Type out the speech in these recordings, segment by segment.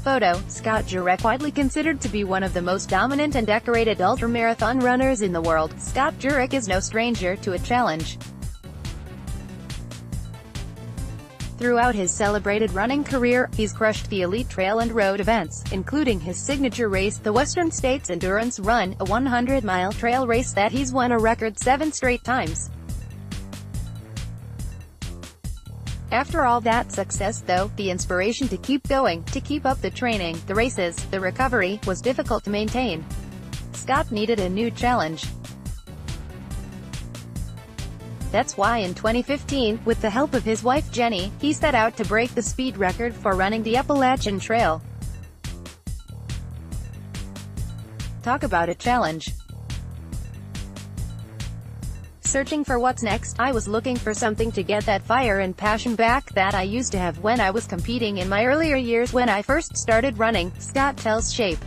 Photo, Scott Jurek, widely considered to be one of the most dominant and decorated ultramarathon runners in the world. Scott Jurek is no stranger to a challenge. Throughout his celebrated running career, he's crushed the elite trail and road events, including his signature race, the Western States Endurance Run, a 100-mile trail race that he's won a record 7 straight times. After all that success though, the inspiration to keep going, to keep up the training, the races, the recovery, was difficult to maintain. Scott needed a new challenge. That's why in 2015, with the help of his wife Jenny, he set out to break the speed record for running the Appalachian Trail. Talk about a challenge. Searching for what's next, I was looking for something to get that fire and passion back that I used to have when I was competing in my earlier years when I first started running, Scott tells Shape.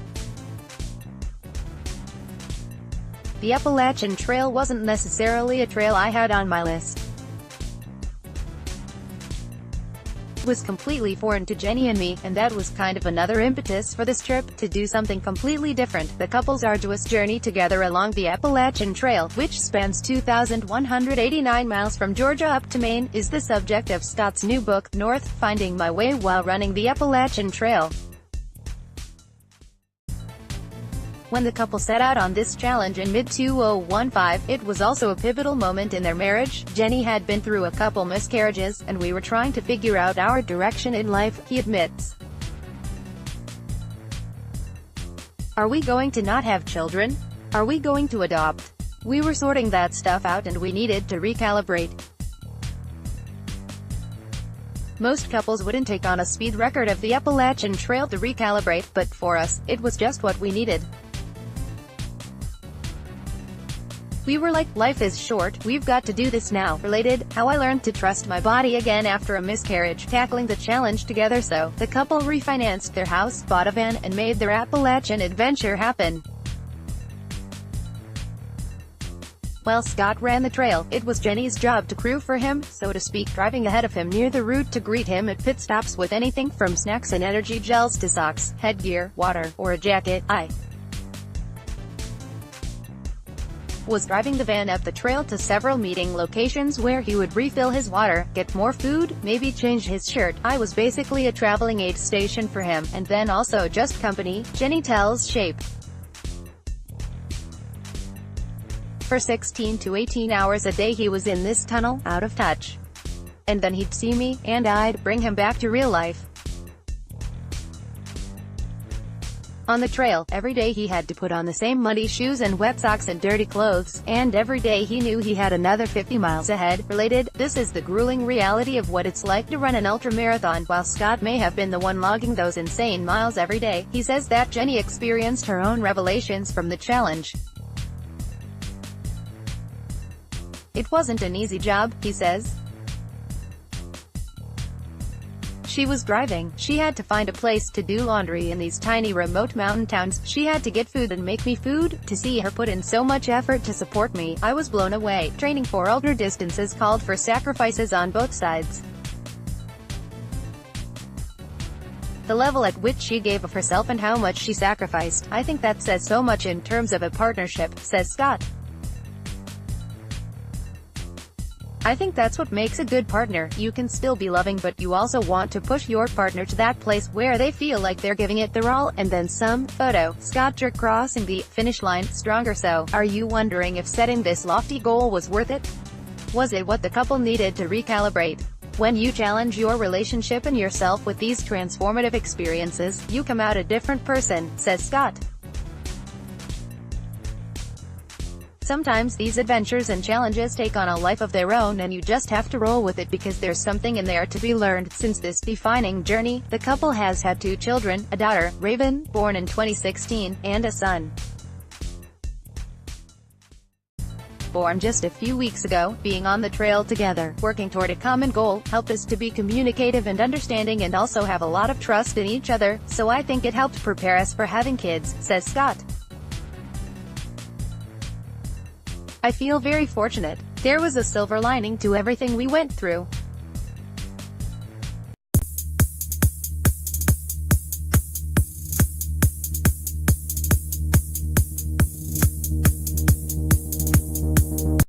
The Appalachian Trail wasn't necessarily a trail I had on my list. It was completely foreign to Jenny and me, and that was kind of another impetus for this trip, to do something completely different. The couple's arduous journey together along the Appalachian Trail, which spans 2,189 miles from Georgia up to Maine, is the subject of Scott's new book, North: Finding My Way While Running the Appalachian Trail. When the couple set out on this challenge in mid-2015, it was also a pivotal moment in their marriage. Jenny had been through a couple miscarriages, and we were trying to figure out our direction in life, he admits. Are we going to not have children? Are we going to adopt? We were sorting that stuff out and we needed to recalibrate. Most couples wouldn't take on a speed record of the Appalachian Trail to recalibrate, but for us, it was just what we needed. We were like, life is short, we've got to do this now. Related, how I learned to trust my body again after a miscarriage, tackling the challenge together. So, the couple refinanced their house, bought a van, and made their Appalachian adventure happen. While Scott ran the trail, it was Jenny's job to crew for him, so to speak, driving ahead of him near the route to greet him at pit stops with anything from snacks and energy gels to socks, headgear, water, or a jacket. I was driving the van up the trail to several meeting locations where he would refill his water, get more food, maybe change his shirt. I was basically a traveling aid station for him, and then also just company, Jenny tells Shape. For 16 to 18 hours a day he was in this tunnel, out of touch. And then he'd see me, and I'd bring him back to real life. On the trail, every day he had to put on the same muddy shoes and wet socks and dirty clothes, and every day he knew he had another 50 miles ahead. Related, this is the grueling reality of what it's like to run an ultramarathon. While Scott may have been the one logging those insane miles every day, he says that Jenny experienced her own revelations from the challenge. It wasn't an easy job, he says. She was driving, she had to find a place to do laundry in these tiny remote mountain towns, she had to get food and make me food. To see her put in so much effort to support me, I was blown away. Training for ultra distances called for sacrifices on both sides. The level at which she gave of herself and how much she sacrificed, I think that says so much in terms of a partnership, says Scott. I think that's what makes a good partner. You can still be loving, but you also want to push your partner to that place where they feel like they're giving it their all, and then some. Photo, Scott Jurek crossing the finish line, stronger. So, are you wondering if setting this lofty goal was worth it? Was it what the couple needed to recalibrate? When you challenge your relationship and yourself with these transformative experiences, you come out a different person, says Scott. Sometimes these adventures and challenges take on a life of their own and you just have to roll with it because there's something in there to be learned. Since this defining journey, the couple has had 2 children, a daughter, Raven, born in 2016, and a son, born just a few weeks ago. Being on the trail together, working toward a common goal, helped us to be communicative and understanding and also have a lot of trust in each other, so I think it helped prepare us for having kids, says Scott. I feel very fortunate. There was a silver lining to everything we went through.